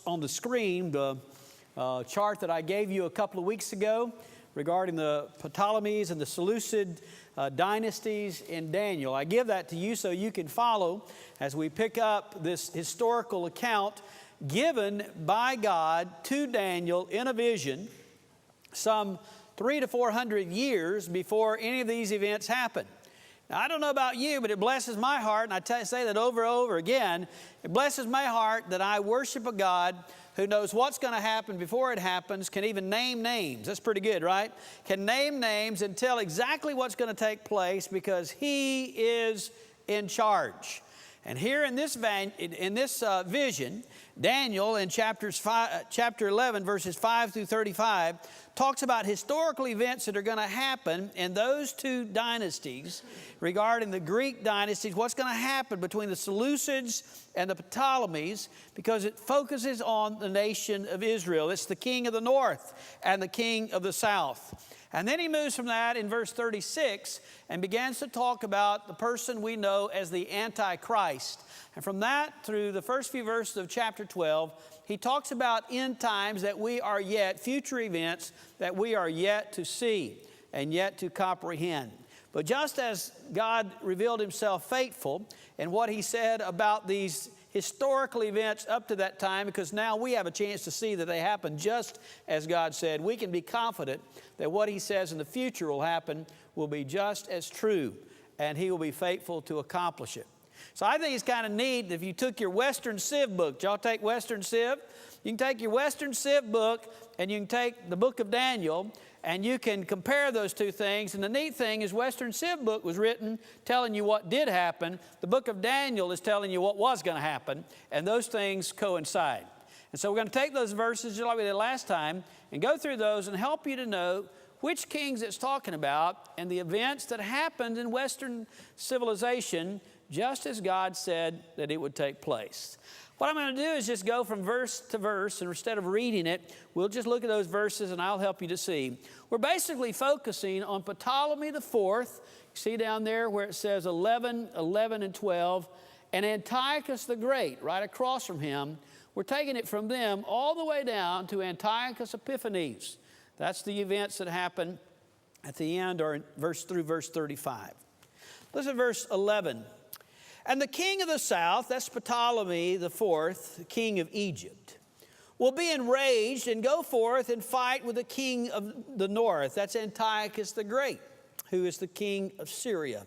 on the screen the chart that I gave you a couple of weeks ago regarding the Ptolemies and the Seleucid dynasties in Daniel. I give that to you so you can follow as we pick up this historical account given by God to Daniel in a vision some 300 to 400 years before any of these events happened. Now, I don't know about you, but it blesses my heart, and I say that over and over again, it blesses my heart that I worship a God who knows what's going to happen before it happens, can even name names. That's pretty good, right? Can name names and tell exactly what's going to take place because He is in charge. And here in this vision, Daniel in chapter 11, verses 5 through 35, talks about historical events that are going to happen in those two dynasties regarding the Greek dynasties, what's going to happen between the Seleucids and the Ptolemies, because it focuses on the nation of Israel. It's the king of the north and the king of the south. And then he moves from that in verse 36 and begins to talk about the person we know as the Antichrist. And from that through the first few verses of chapter 12, he talks about end times that we are yet, future events that we are yet to see and yet to comprehend. But just as God revealed Himself faithful in what He said about these historical events up to that time, because now we have a chance to see that they happen just as God said, we can be confident that what He says in the future will happen will be just as true, and He will be faithful to accomplish it. So I think it's kind of neat if you took your Western Civ book. Y'all take Western Civ? You can take your Western Civ book and you can take the book of Daniel and you can compare those two things. And the neat thing is Western Civ book was written telling you what did happen. The book of Daniel is telling you what was going to happen. And those things coincide. And so we're going to take those verses just like we did last time and go through those and help you to know which kings it's talking about and the events that happened in Western civilization just as God said that it would take place. What I'm going to do is just go from verse to verse, and instead of reading it, we'll just look at those verses and I'll help you to see. We're basically focusing on Ptolemy the Fourth. You see down there where it says 11, 11, and 12, and Antiochus the Great, right across from him. We're taking it from them all the way down to Antiochus Epiphanes. That's the events that happen at the end or through verse 35. Listen to verse 11. And the king of the south, that's Ptolemy the Fourth, the king of Egypt, will be enraged and go forth and fight with the king of the north. That's Antiochus the Great, who is the king of Syria.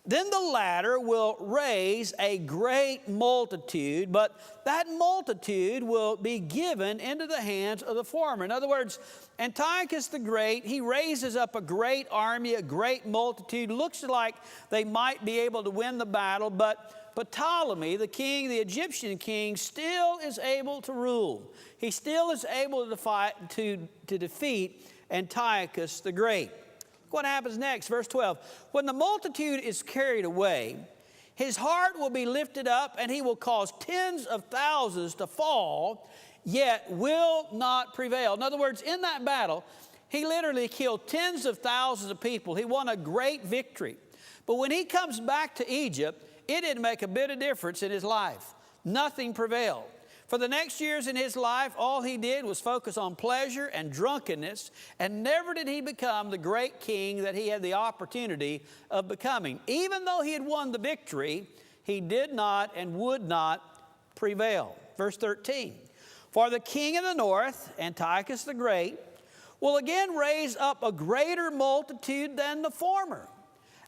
Then the latter will raise a great multitude, but that multitude will be given into the hands of the former. In other words, Antiochus the Great, he raises up a great army, a great multitude. Looks like they might be able to win the battle, but Ptolemy, the king, the Egyptian king, still is able to rule. He still is able to defeat Antiochus the Great. What happens next? Verse 12. When the multitude is carried away, his heart will be lifted up, and he will cause tens of thousands to fall, yet will not prevail. In other words, in that battle, he literally killed tens of thousands of people. He won a great victory. But when he comes back to Egypt, it didn't make a bit of difference in his life. Nothing prevailed. For the next years in his life, all he did was focus on pleasure and drunkenness, and never did he become the great king that he had the opportunity of becoming. Even though he had won the victory, he did not and would not prevail. Verse 13, for the king of the north, Antiochus the Great, will again raise up a greater multitude than the former.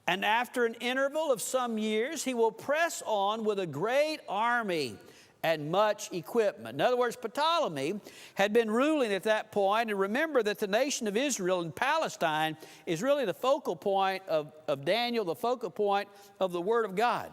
And after an interval of some years, he will press on with a great army and much equipment. In other words, Ptolemy had been ruling at that point, and remember that the nation of Israel and Palestine is really the focal point of Daniel, the focal point of the Word of God.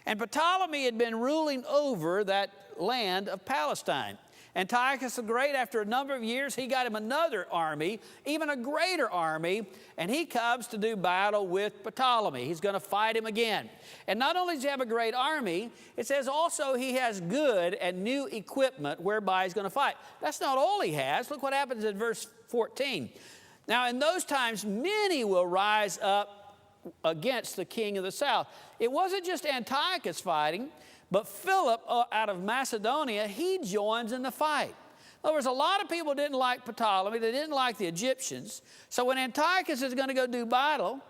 And Ptolemy had been ruling over that land of Palestine. Antiochus the Great, after a number of years, he got him another army, even a greater army, and he comes to do battle with Ptolemy. He's going to fight him again. And not only does he have a great army, it says also he has good and new equipment whereby he's going to fight. That's not all he has. Look what happens in verse 14. Now, in those times, many will rise up against the king of the south. It wasn't just Antiochus fighting, But Philip, out of Macedonia, he joins in the fight. In other words, a lot of people didn't like Ptolemy. They didn't like the Egyptians. So when Antiochus is going to go do battle,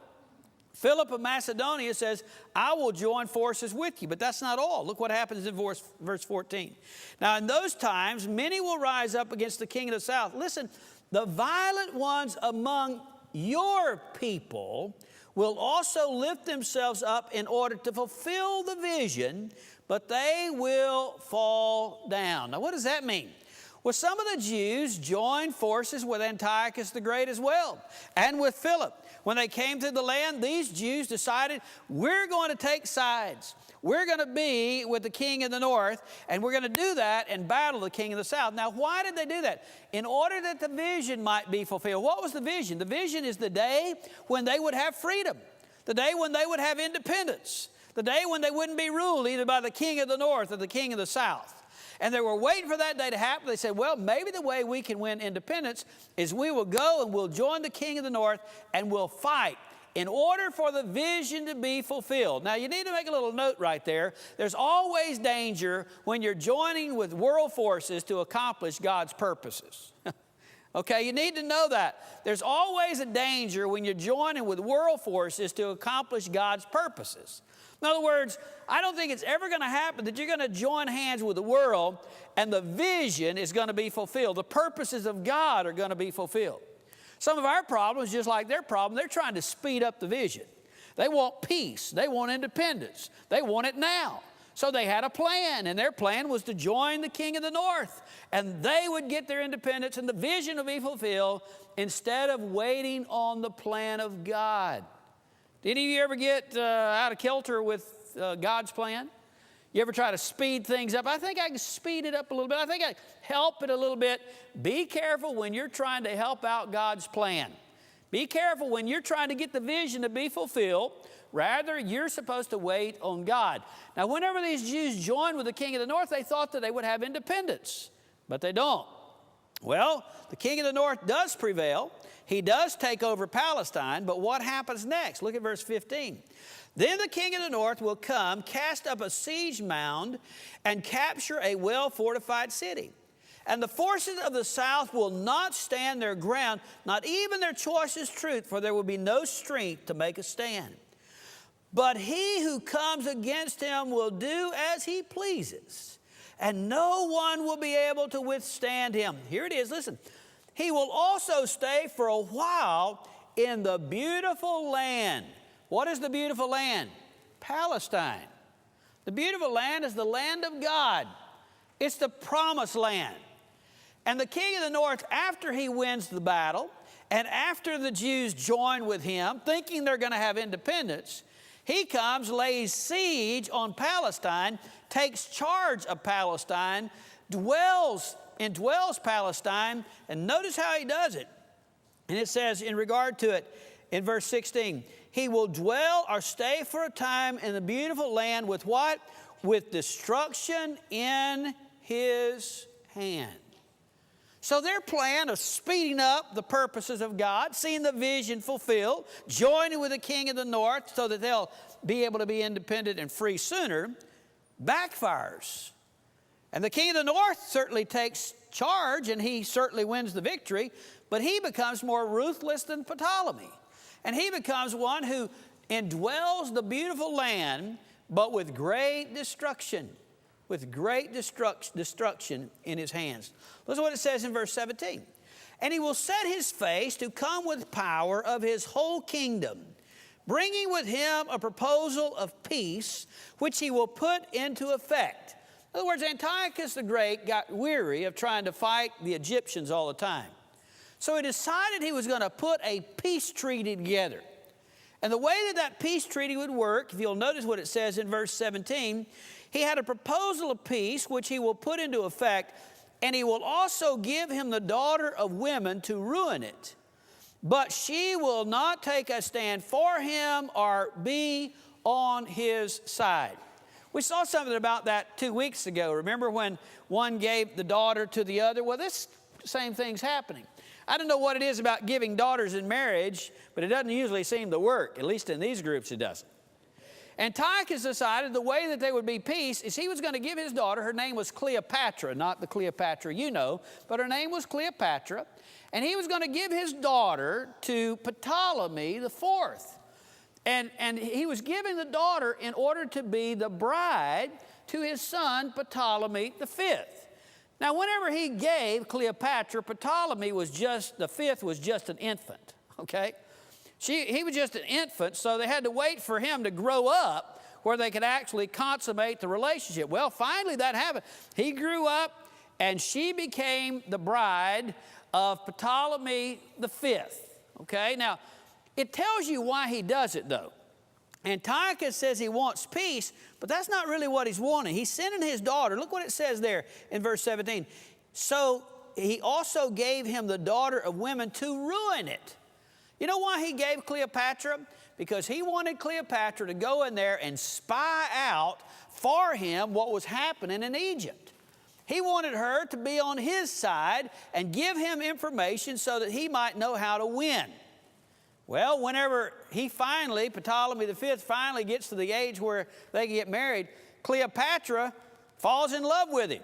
Philip of Macedonia says, I will join forces with you. But that's not all. Look what happens in verse 14. Now, in those times, many will rise up against the king of the south. Listen, the violent ones among your people will also lift themselves up in order to fulfill the vision, but they will fall down. Now, what does that mean? Well, some of the Jews joined forces with Antiochus the Great as well, and with Philip. When they came to the land, these Jews decided, we're going to take sides. We're going to be with the king in the north, and we're going to do that and battle the king of the south. Now, why did they do that? In order that the vision might be fulfilled. What was the vision? The vision is the day when they would have freedom, the day when they would have independence, the day when they wouldn't be ruled either by the king of the north or the king of the south. And they were waiting for that day to happen. They said, well, maybe the way we can win independence is we will go and we'll join the king of the north and we'll fight in order for the vision to be fulfilled. Now, you need to make a little note right there. There's always danger when you're joining with world forces to accomplish God's purposes. Okay, you need to know that. There's always a danger when you're joining with world forces to accomplish God's purposes. In other words, I don't think it's ever going to happen that you're going to join hands with the world and the vision is going to be fulfilled. The purposes of God are going to be fulfilled. Some of our problems, just like their problem, they're trying to speed up the vision. They want peace. They want independence. They want it now. So they had a plan, and their plan was to join the king of the north, and they would get their independence, and the vision would be fulfilled instead of waiting on the plan of God. Did any of you ever get out of kilter with God's plan? You ever try to speed things up? I think I can speed it up a little bit. I think I can help it a little bit. Be careful when you're trying to help out God's plan. Be careful when you're trying to get the vision to be fulfilled. Rather, you're supposed to wait on God. Now, whenever these Jews joined with the king of the north, they thought that they would have independence, but they don't. Well, the king of the north does prevail. He does take over Palestine, but what happens next? Look at verse 15. Then the king of the north will come, cast up a siege mound, and capture a well-fortified city. And the forces of the south will not stand their ground, not even their choicest truth, for there will be no strength to make a stand. But he who comes against him will do as he pleases, and no one will be able to withstand him. Here it is, listen. He will also stay for a while in the beautiful land. What is the beautiful land? Palestine. The beautiful land is the land of God. It's the promised land. And the king of the north, after he wins the battle, and after the Jews join with him, thinking they're going to have independence, he comes, lays siege on Palestine, takes charge of Palestine, indwells Palestine, and notice how he does it. And it says in regard to it in verse 16, he will dwell or stay for a time in the beautiful land with what? With destruction in his hand. So their plan of speeding up the purposes of God, seeing the vision fulfilled, joining with the king of the north so that they'll be able to be independent and free sooner, backfires. And the king of the north certainly takes charge, and he certainly wins the victory, but he becomes more ruthless than Ptolemy. And he becomes one who indwells the beautiful land, but with great destruction. With great destruction in his hands. Listen to what it says in verse 17. And he will set his face to come with power of his whole kingdom, bringing with him a proposal of peace, which he will put into effect. In other words, Antiochus the Great got weary of trying to fight the Egyptians all the time. So he decided he was going to put a peace treaty together. And the way that peace treaty would work, if you'll notice what it says in verse 17, he had a proposal of peace which he will put into effect, and he will also give him the daughter of women to ruin it. But she will not take a stand for him or be on his side. We saw something about that 2 weeks ago. Remember when one gave the daughter to the other? Well, this same thing's happening. I don't know what it is about giving daughters in marriage, but it doesn't usually seem to work. At least in these groups it doesn't. Antiochus decided the way that there would be peace is he was going to give his daughter, her name was Cleopatra, not the Cleopatra you know, but her name was Cleopatra, and he was going to give his daughter to Ptolemy the Fourth. And he was giving the daughter in order to be the bride to his son Ptolemy the Fifth. Now, whenever he gave Cleopatra, Ptolemy was just, the fifth was just an infant, okay? He was just an infant, so they had to wait for him to grow up where they could actually consummate the relationship. Well, finally that happened. He grew up, and she became the bride of Ptolemy the Fifth, okay? Now, it tells you why he does it, though. Antiochus says he wants peace, but that's not really what he's wanting. He's sending his daughter. Look what it says there in verse 17. So he also gave him the daughter of women to ruin it. You know why he gave Cleopatra? Because he wanted Cleopatra to go in there and spy out for him what was happening in Egypt. He wanted her to be on his side and give him information so that he might know how to win. Well, whenever Ptolemy the Fifth finally gets to the age where they can get married, Cleopatra falls in love with him.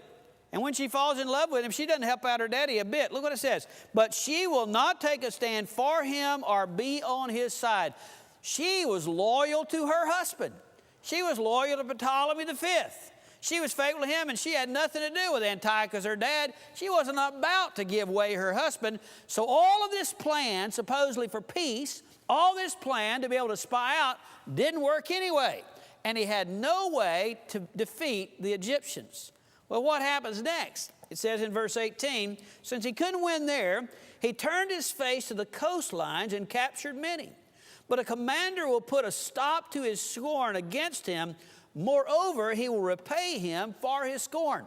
And when she falls in love with him, she doesn't help out her daddy a bit. Look what it says. But she will not take a stand for him or be on his side. She was loyal to her husband. She was loyal to Ptolemy the Fifth. She was faithful to him, and she had nothing to do with Antiochus, her dad. She wasn't about to give away her husband. So all of this plan, supposedly for peace, all this plan to be able to spy out, didn't work anyway. And he had no way to defeat the Egyptians. Well, what happens next? It says in verse 18, since he couldn't win there, he turned his face to the coastlines and captured many. But a commander will put a stop to his scorn against him. Moreover, he will repay him for his scorn.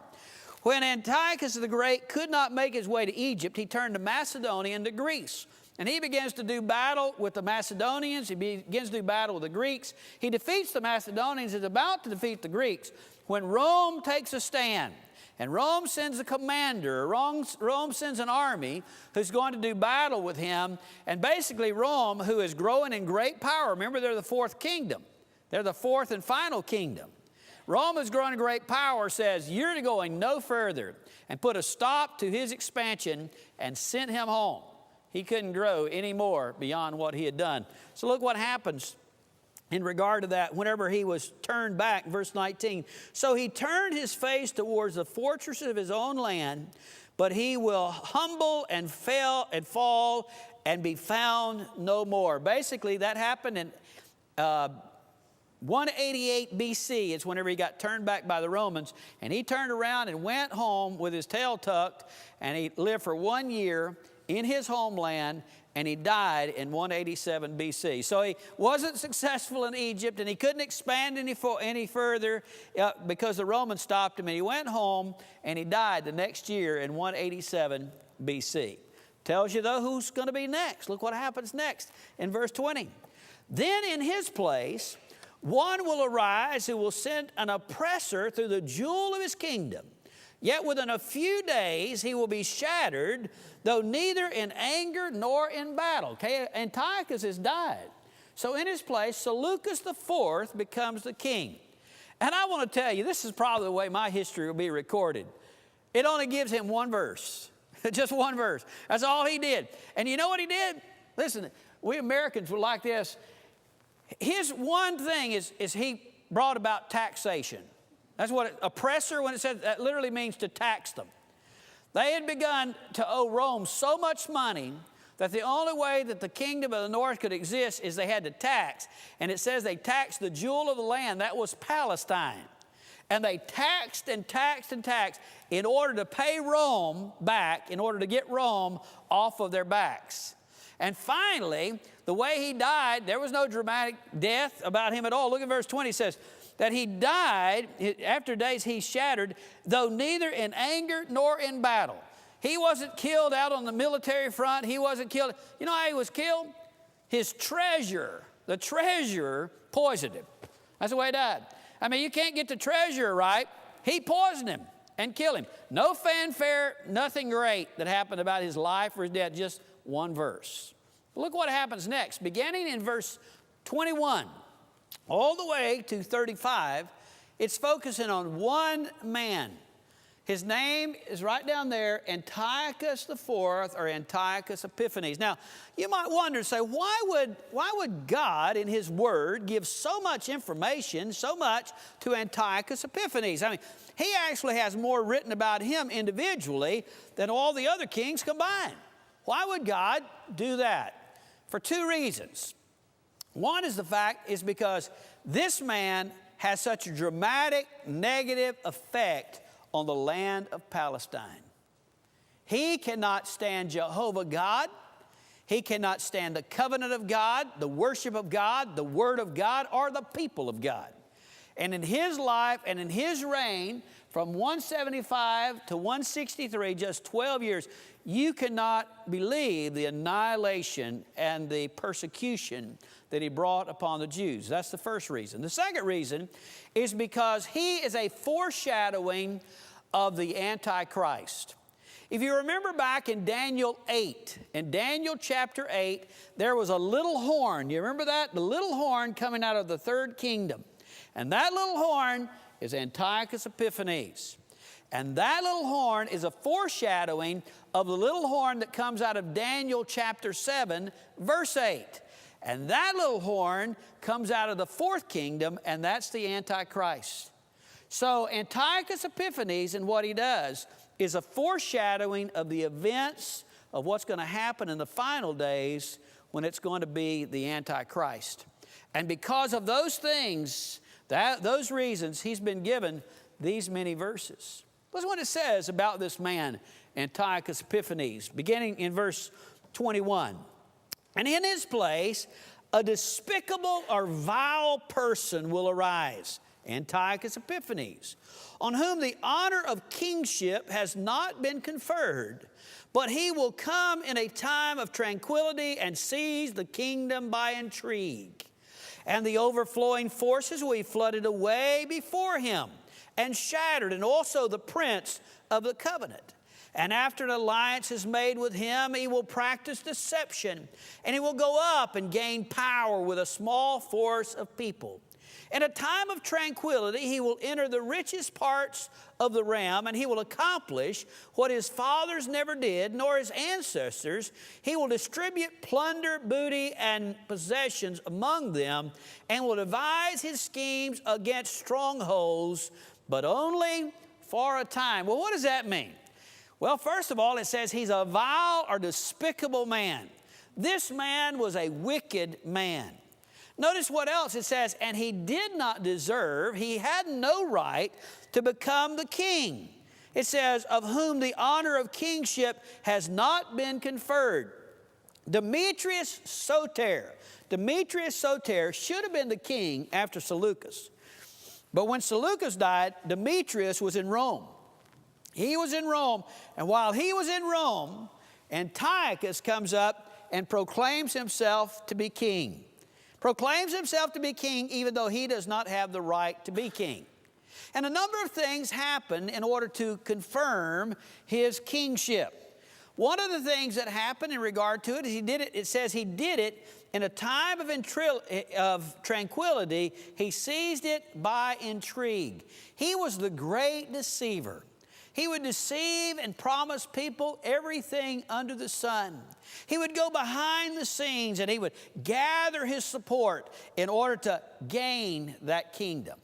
When Antiochus the Great could not make his way to Egypt, he turned to Macedonia and to Greece. And he begins to do battle with the Macedonians. He begins to do battle with the Greeks. He defeats the Macedonians, is about to defeat the Greeks, when Rome takes a stand. And Rome sends a commander, Rome sends an army who's going to do battle with him. And basically Rome, who is growing in great power, remember they're the fourth kingdom. They're the fourth and final kingdom. Rome is growing in great power, says, you're going no further, and put a stop to his expansion and sent him home. He couldn't grow any more beyond what he had done. So look what happens in regard to that whenever he was turned back, verse 19. So he turned his face towards the fortresses of his own land, but he will humble and fall and be found no more. Basically, that happened in 188 BC is whenever he got turned back by the Romans, and he turned around and went home with his tail tucked, and he lived for 1 year in his homeland, and he died in 187 BC. So he wasn't successful in Egypt, and he couldn't expand any further because the Romans stopped him, and he went home, and he died the next year in 187 BC. Tells you, though, who's going to be next. Look what happens next in verse 20. Then in his place, one will arise who will send an oppressor through the jewel of his kingdom. Yet within a few days he will be shattered, though neither in anger nor in battle. Okay, Antiochus has died. So in his place, Seleucus IV becomes the king. And I want to tell you, this is probably the way my history will be recorded. It only gives him one verse, just one verse. That's all he did. And you know what he did? Listen, we Americans were like this. His one thing is he brought about taxation. That's what oppressor, when it says, that literally means to tax them. They had begun to owe Rome so much money that the only way that the kingdom of the north could exist is they had to tax. And it says they taxed the jewel of the land, that was Palestine. And they taxed and taxed and taxed in order to pay Rome back, in order to get Rome off of their backs. And finally, the way he died, there was no dramatic death about him at all. Look at verse 20, it says that he died, after days he shattered, though neither in anger nor in battle. He wasn't killed out on the military front. He wasn't killed. You know how he was killed? His treasurer, the treasurer, poisoned him. That's the way he died. I mean, you can't get the treasurer right. He poisoned him and killed him. No fanfare, nothing great that happened about his life or his death, just one verse. Look what happens next. Beginning in verse 21, all the way to 35, it's focusing on one man. His name is right down there, Antiochus IV, or Antiochus Epiphanes. Now, you might wonder, say, why would God in His Word give so much information, so much to Antiochus Epiphanes? I mean, he actually has more written about him individually than all the other kings combined. Why would God do that? For two reasons. One is because this man has such a dramatic negative effect on the land of Palestine. He cannot stand Jehovah God. He cannot stand the covenant of God, the worship of God, the word of God, or the people of God. And in his life and in his reign, from 175 to 163, just 12 years, you cannot believe the annihilation and the persecution that he brought upon the Jews. That's the first reason. The second reason is because he is a foreshadowing of the Antichrist. If you remember back in Daniel 8, in Daniel chapter 8, there was a little horn. You remember that? The little horn coming out of the third kingdom. And that little horn is Antiochus Epiphanes. And that little horn is a foreshadowing of the little horn that comes out of Daniel chapter 7, verse 8. And that little horn comes out of the fourth kingdom, and that's the Antichrist. So Antiochus Epiphanes, and what he does, is a foreshadowing of the events of what's going to happen in the final days when it's going to be the Antichrist. And because of those things, those reasons, he's been given these many verses. Listen what it says about this man, Antiochus Epiphanes, beginning in verse 21. And in his place, a despicable or vile person will arise, Antiochus Epiphanes, on whom the honor of kingship has not been conferred, but he will come in a time of tranquility and seize the kingdom by intrigue. And the overflowing forces will be flooded away before him and shattered, and also the prince of the covenant. And after an alliance is made with him, he will practice deception, and he will go up and gain power with a small force of people. In a time of tranquility, he will enter the richest parts of the realm, and he will accomplish what his fathers never did, nor his ancestors. He will distribute plunder, booty, and possessions among them, and will devise his schemes against strongholds, but only for a time. Well, what does that mean? Well, first of all, it says he's a vile or despicable man. This man was a wicked man. Notice what else it says, and he did not deserve, he had no right to become the king. It says, of whom the honor of kingship has not been conferred. Demetrius Soter should have been the king after Seleucus. But when Seleucus died, Demetrius was in Rome. He was in Rome, and while he was in Rome, Antiochus comes up and proclaims himself to be king. Proclaims himself to be king even though he does not have the right to be king. And a number of things happen in order to confirm his kingship. One of the things that happened in regard to it is it says he did it in a time of tranquility. He seized it by intrigue. He was the great deceiver. He would deceive and promise people everything under the sun. He would go behind the scenes and he would gather his support in order to gain that kingdom.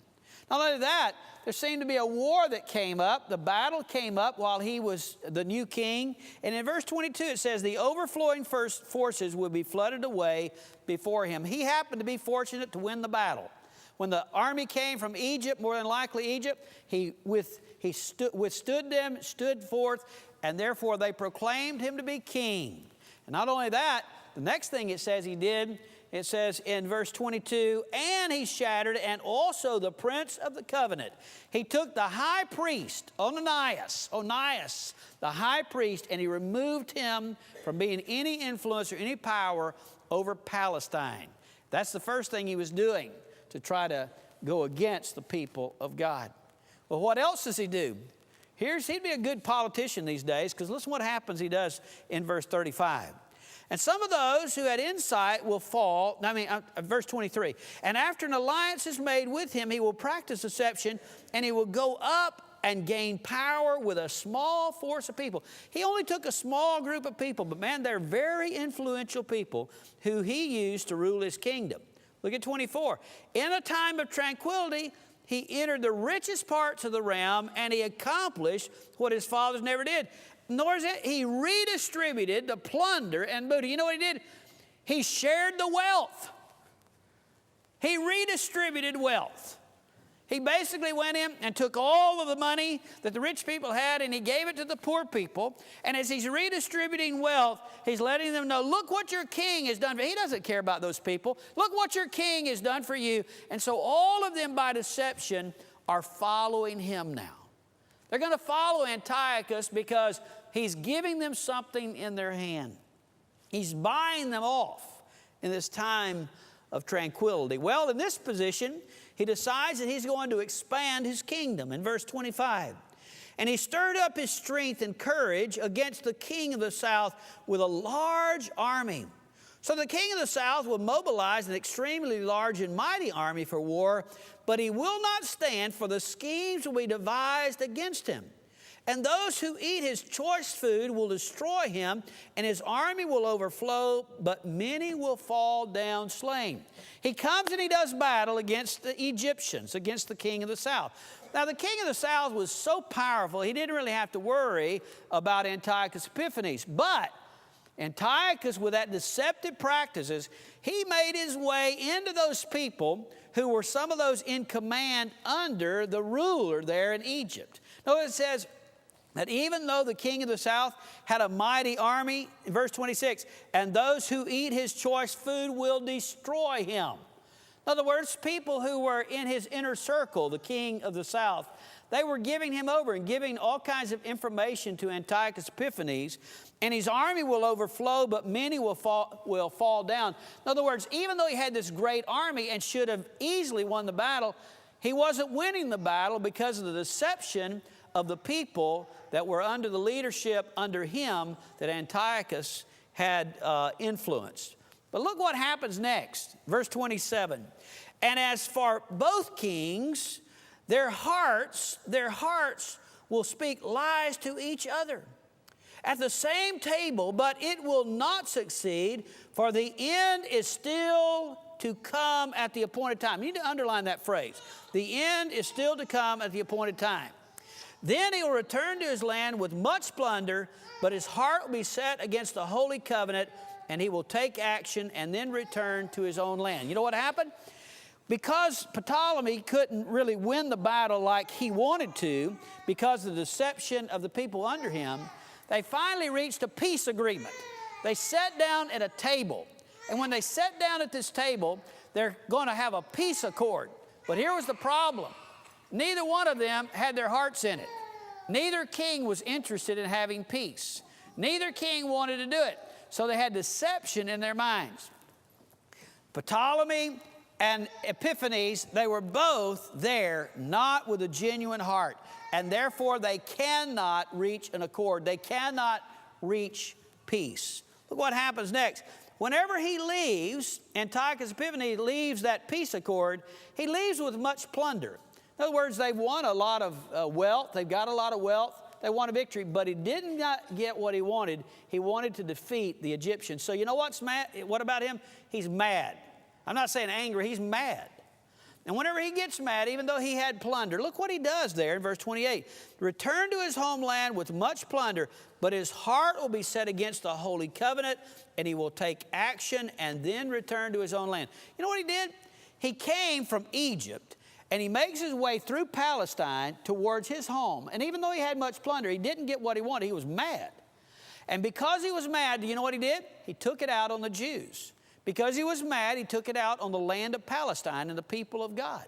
Not only that, there seemed to be a war that came up. The battle came up while he was the new king. And in verse 22 it says, the overflowing forces would be flooded away before him. He happened to be fortunate to win the battle. When the army came from Egypt, more than likely Egypt, he withstood them, stood forth, and therefore they proclaimed him to be king. And not only that, the next thing it says he did, it says in verse 22, and he shattered, and also the prince of the covenant. He took the high priest, Onias, the high priest, and he removed him from being any influence or any power over Palestine. That's the first thing he was doing to try to go against the people of God. Well, what else does he do? He'd be a good politician these days, because listen what happens he does in verse 35. And some of those who had insight will fall. Verse 23. And after an alliance is made with him, he will practice deception, and he will go up and gain power with a small force of people. He only took a small group of people, but man, they're very influential people who he used to rule his kingdom. Look at 24. In a time of tranquility, he entered the richest parts of the realm, and he accomplished what his fathers never did. Nor is it, he redistributed the plunder and booty. You know what he did? He shared the wealth. He redistributed wealth. He basically went in and took all of the money that the rich people had, and he gave it to the poor people. And as he's redistributing wealth, he's letting them know, look what your king has done. He doesn't care about those people. Look what your king has done for you. And so all of them, by deception, are following him now. They're going to follow Antiochus because he's giving them something in their hand. He's buying them off in this time of tranquility. Well, in this position, he decides that he's going to expand his kingdom in verse 25. And he stirred up his strength and courage against the king of the south with a large army. So the king of the south will mobilize an extremely large and mighty army for war, but he will not stand, for the schemes will be devised against him. And those who eat his choice food will destroy him, and his army will overflow, but many will fall down slain. He comes and he does battle against the Egyptians, against the king of the south. Now, the king of the south was so powerful, he didn't really have to worry about Antiochus Epiphanes. But Antiochus, with that deceptive practices, he made his way into those people who were some of those in command under the ruler there in Egypt. Notice it says that even though the king of the south had a mighty army, in verse 26, and those who eat his choice food will destroy him. In other words, people who were in his inner circle, the king of the south, they were giving him over and giving all kinds of information to Antiochus Epiphanes, and his army will overflow, but many will fall down. In other words, even though he had this great army and should have easily won the battle, he wasn't winning the battle because of the deception of the people that were under the leadership under him that Antiochus had influenced. But look what happens next, verse 27. And as for both kings, their hearts will speak lies to each other at the same table, but it will not succeed, for the end is still to come at the appointed time. You need to underline that phrase. The end is still to come at the appointed time. Then he will return to his land with much plunder, but his heart will be set against the holy covenant, and he will take action and then return to his own land. You know what happened? Because Ptolemy couldn't really win the battle like he wanted to because of the deception of the people under him, they finally reached a peace agreement. They sat down at a table. And when they sat down at this table, they're going to have a peace accord. But here was the problem. Neither one of them had their hearts in it. Neither king was interested in having peace. Neither king wanted to do it. So they had deception in their minds. Ptolemy and Epiphanes, they were both there, not with a genuine heart. And therefore, they cannot reach an accord. They cannot reach peace. Look what happens next. Whenever he leaves, Antiochus Epiphanes leaves that peace accord, he leaves with much plunder. In other words, they've won a lot of wealth. They've got a lot of wealth. They won a victory, but he did not get what he wanted. He wanted to defeat the Egyptians. So you know what's mad? What about him? He's mad. I'm not saying angry. He's mad. And whenever he gets mad, even though he had plunder, look what he does there in verse 28. Return to his homeland with much plunder, but his heart will be set against the holy covenant, and he will take action and then return to his own land. You know what he did? He came from Egypt, and he makes his way through Palestine towards his home. And even though he had much plunder, he didn't get what he wanted. He was mad. And because he was mad, do you know what he did? He took it out on the Jews. Because he was mad, he took it out on the land of Palestine and the people of God.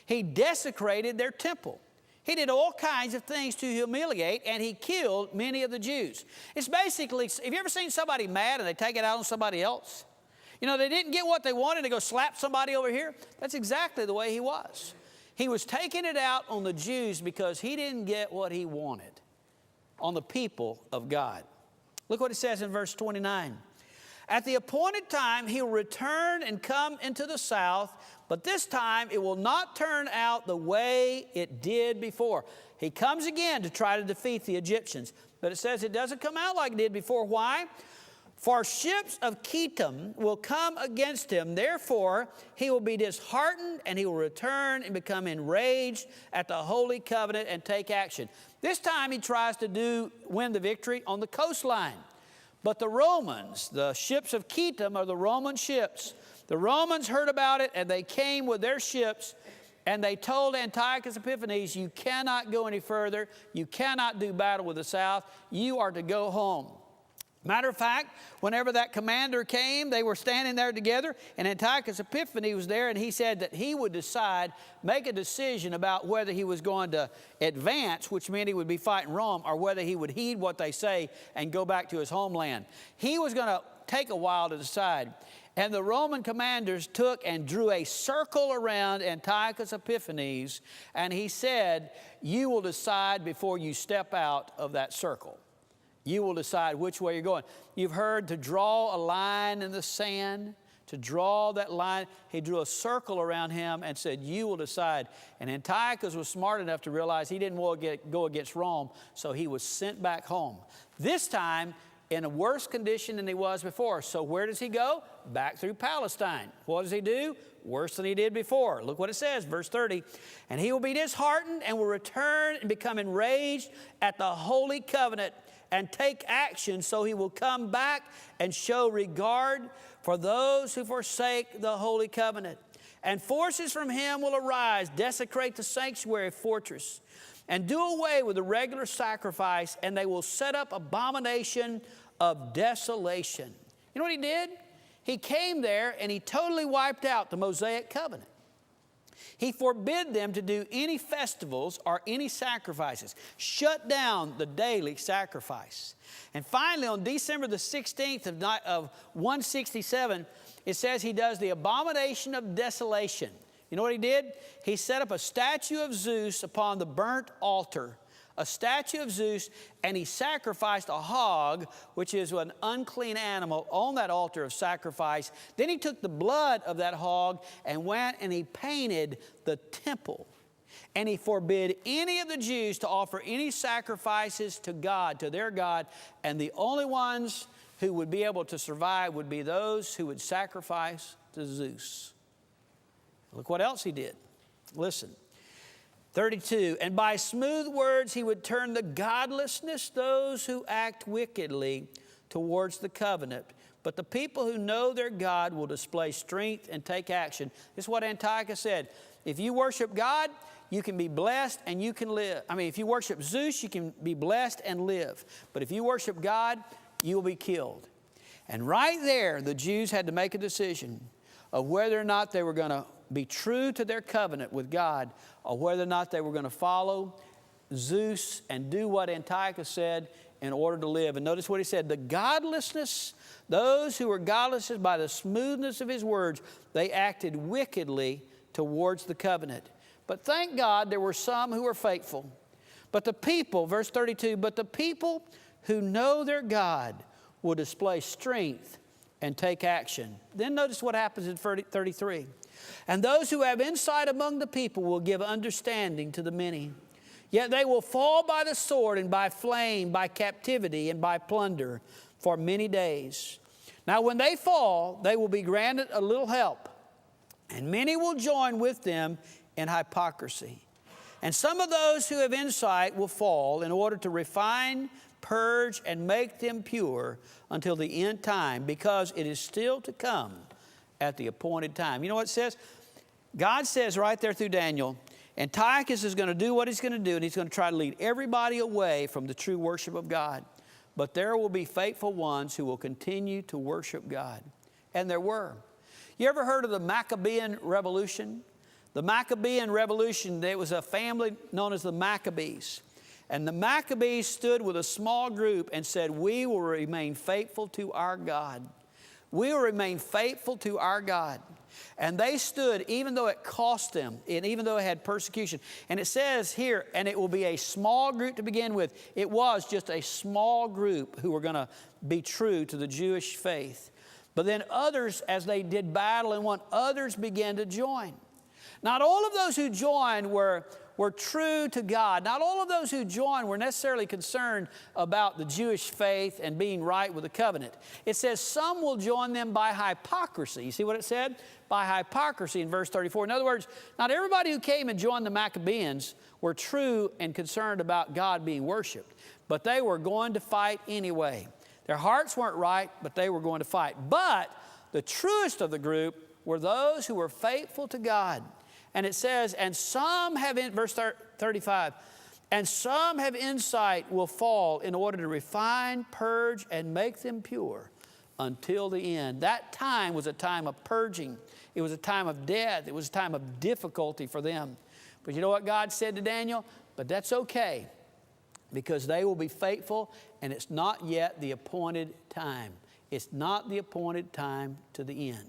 He desecrated their temple. He did all kinds of things to humiliate, and he killed many of the Jews. It's basically, have you ever seen somebody mad and they take it out on somebody else? You know, they didn't get what they wanted, they go slap somebody over here. That's exactly the way he was. He was taking it out on the Jews because he didn't get what he wanted on the people of God. Look what it says in verse 29. At the appointed time, he will return and come into the south, but this time it will not turn out the way it did before. He comes again to try to defeat the Egyptians, but it says it doesn't come out like it did before. Why? For ships of Kittim will come against him. Therefore, he will be disheartened, and he will return and become enraged at the holy covenant and take action. This time he tries to win the victory on the coastline. But the Romans, the ships of Kittim are the Roman ships. The Romans heard about it, and they came with their ships, and they told Antiochus Epiphanes, you cannot go any further. You cannot do battle with the south. You are to go home. Matter of fact, whenever that commander came, they were standing there together, and Antiochus Epiphanes was there, and he said that he would make a decision about whether he was going to advance, which meant he would be fighting Rome, or whether he would heed what they say and go back to his homeland. He was going to take a while to decide. And the Roman commanders took and drew a circle around Antiochus Epiphanes, and he said, you will decide before you step out of that circle. You will decide which way you're going. You've heard to draw a line in the sand, to draw that line. He drew a circle around him and said, you will decide. And Antiochus was smart enough to realize he didn't want to go against Rome, so he was sent back home. This time, in a worse condition than he was before. So where does he go? Back through Palestine. What does he do? Worse than he did before. Look what it says, verse 30. And he will be disheartened and will return and become enraged at the holy covenant and take action, so he will come back and show regard for those who forsake the holy covenant. And forces from him will arise, desecrate the sanctuary fortress, and do away with the regular sacrifice, and they will set up abomination of desolation. You know what he did? He came there and he totally wiped out the Mosaic covenant. He forbid them to do any festivals or any sacrifices, shut down the daily sacrifice. And finally, on December the 16th of 167, it says he does the abomination of desolation. You know what he did? He set up a statue of Zeus upon the burnt altar, a statue of Zeus, and he sacrificed a hog, which is an unclean animal, on that altar of sacrifice. Then he took the blood of that hog and went and he painted the temple. And he forbid any of the Jews to offer any sacrifices to God, to their God, and the only ones who would be able to survive would be those who would sacrifice to Zeus. Look what else he did. Listen. 32, and by smooth words he would turn the godlessness, those who act wickedly, towards the covenant. But the people who know their God will display strength and take action. This is what Antiochus said. If you worship God, you can be blessed and you can live. If you worship Zeus, you can be blessed and live. But if you worship God, you will be killed. And right there, the Jews had to make a decision of whether or not they were going to be true to their covenant with God, or whether or not they were going to follow Zeus and do what Antiochus said in order to live. And notice what he said, the godlessness, those who were godless by the smoothness of his words, they acted wickedly towards the covenant. But thank God there were some who were faithful. But the people, verse 32, but the people who know their God will display strength and take action. Then notice what happens in 33. And those who have insight among the people will give understanding to the many. Yet they will fall by the sword and by flame, by captivity and by plunder for many days. Now when they fall, they will be granted a little help, and many will join with them in hypocrisy. And some of those who have insight will fall in order to refine, purge, and make them pure until the end time, because it is still to come at the appointed time. You know what it says? God says right there through Daniel, Antiochus is going to do what he's going to do, and he's going to try to lead everybody away from the true worship of God. But there will be faithful ones who will continue to worship God. And there were. You ever heard of the Maccabean Revolution? The Maccabean Revolution, there was a family known as the Maccabees. And the Maccabees stood with a small group and said, we will remain faithful to our God. We will remain faithful to our God. And they stood, even though it cost them, and even though it had persecution. And it says here, and it will be a small group to begin with. It was just a small group who were going to be true to the Jewish faith. But then others, as they did battle and won, others began to join. Not all of those who joined were true to God. Not all of those who joined were necessarily concerned about the Jewish faith and being right with the covenant. It says some will join them by hypocrisy. You see what it said? By hypocrisy in verse 34. In other words, not everybody who came and joined the Maccabees were true and concerned about God being worshiped, but they were going to fight anyway. Their hearts weren't right, but they were going to fight. But the truest of the group were those who were faithful to God. And it says, and some have, verse 35, and some have insight will fall in order to refine, purge, and make them pure until the end. That time was a time of purging. It was a time of death. It was a time of difficulty for them. But you know what God said to Daniel? But that's okay, because they will be faithful, and it's not yet the appointed time. It's not the appointed time to the end.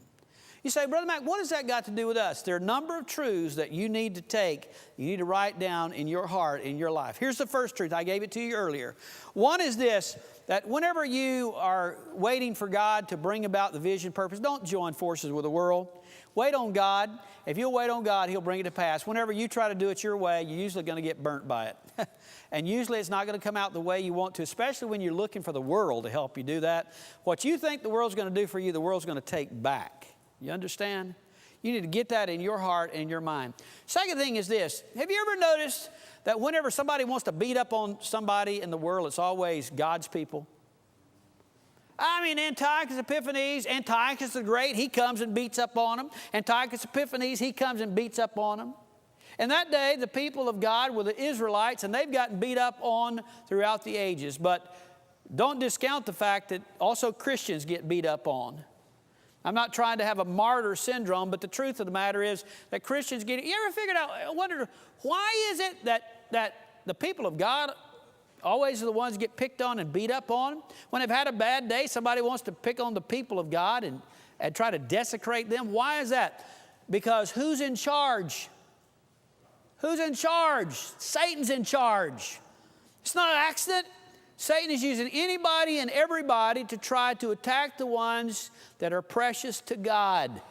You say, Brother Mac, what has that got to do with us? There are a number of truths that you need to take, you need to write down in your heart, in your life. Here's the first truth. I gave it to you earlier. One is this, that whenever you are waiting for God to bring about the vision, purpose, don't join forces with the world. Wait on God. If you'll wait on God, He'll bring it to pass. Whenever you try to do it your way, you're usually going to get burnt by it. And usually it's not going to come out the way you want to, especially when you're looking for the world to help you do that. What you think the world's going to do for you, the world's going to take back. You understand? You need to get that in your heart and your mind. Second thing is this. Have you ever noticed that whenever somebody wants to beat up on somebody in the world, it's always God's people? I mean, Antiochus Epiphanes the Great, he comes and beats up on them. Antiochus Epiphanes, he comes and beats up on them. And that day, the people of God were the Israelites, and they've gotten beat up on throughout the ages. But don't discount the fact that also Christians get beat up on. I'm not trying to have a martyr syndrome, but the truth of the matter is that Christians get it. You ever figured out, I wonder, why is it that the people of God always are the ones that get picked on and beat up on? When they've had a bad day, somebody wants to pick on the people of God and try to desecrate them. Why is that? Because who's in charge? Who's in charge? Satan's in charge. It's not an accident. Satan is using anybody and everybody to try to attack the ones that are precious to God.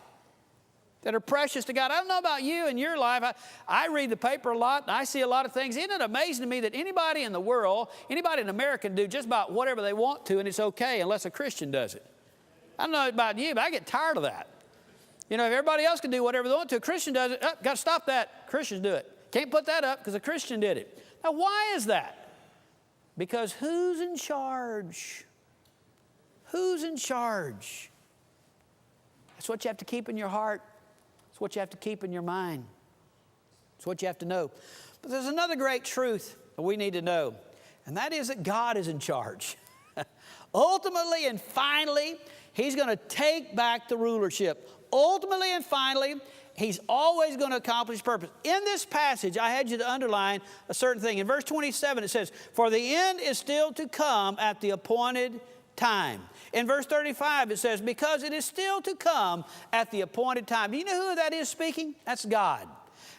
That are precious to God. I don't know about you in your life. I read the paper a lot, and I see a lot of things. Isn't it amazing to me that anybody in the world, anybody in America can do just about whatever they want to, and it's okay unless a Christian does it? I don't know about you, but I get tired of that. You know, if everybody else can do whatever they want to, a Christian does it, got to stop that. Christians do it. Can't put that up because a Christian did it. Now, why is that? Because who's in charge? Who's in charge? That's what you have to keep in your heart. It's what you have to keep in your mind. It's what you have to know. But there's another great truth that we need to know, and that is that God is in charge. Ultimately and finally, He's going to take back the rulership. Ultimately and finally, He's always going to accomplish purpose. In this passage, I had you to underline a certain thing. In verse 27, it says, for the end is still to come at the appointed time. In verse 35, it says, because it is still to come at the appointed time. Do you know who that is speaking? That's God.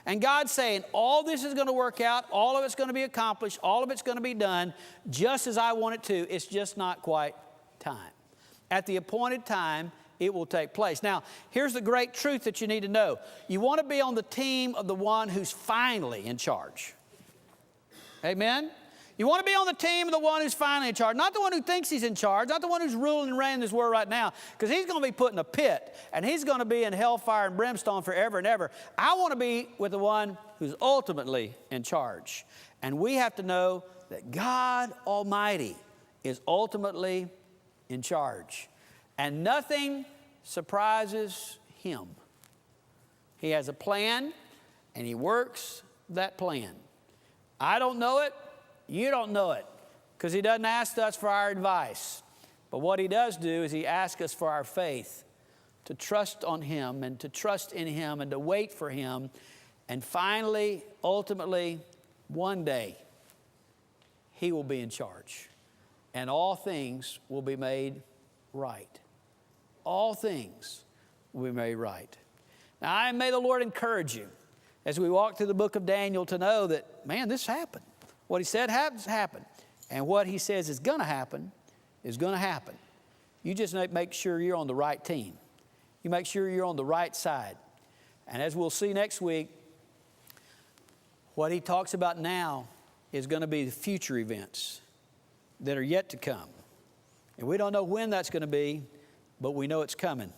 And God's saying, all this is going to work out. All of it's going to be accomplished. All of it's going to be done just as I want it to. It's just not quite time. At the appointed time, it will take place. Now, here's the great truth that you need to know. You want to be on the team of the one who's finally in charge. Amen? You want to be on the team of the one who's finally in charge. Not the one who thinks he's in charge. Not the one who's ruling and reigning this world right now. Because he's going to be put in a pit. And he's going to be in hellfire and brimstone forever and ever. I want to be with the one who's ultimately in charge. And we have to know that God Almighty is ultimately in charge. And nothing surprises Him. He has a plan, and He works that plan. I don't know it. You don't know it, because He doesn't ask us for our advice. But what He does do is He asks us for our faith, to trust on Him and to trust in Him and to wait for Him. And finally, ultimately, one day, He will be in charge. And all things will be made right. All things will be made right. Now, may the Lord encourage you as we walk through the book of Daniel to know that, man, this happened. What He said has happened. And what He says is going to happen is going to happen. You just make sure you're on the right team. You make sure you're on the right side. And as we'll see next week, what he talks about now is going to be the future events that are yet to come. And we don't know when that's going to be, but we know it's coming.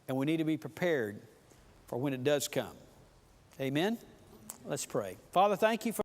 And we need to be prepared for when it does come. Amen? Let's pray. Father, thank you for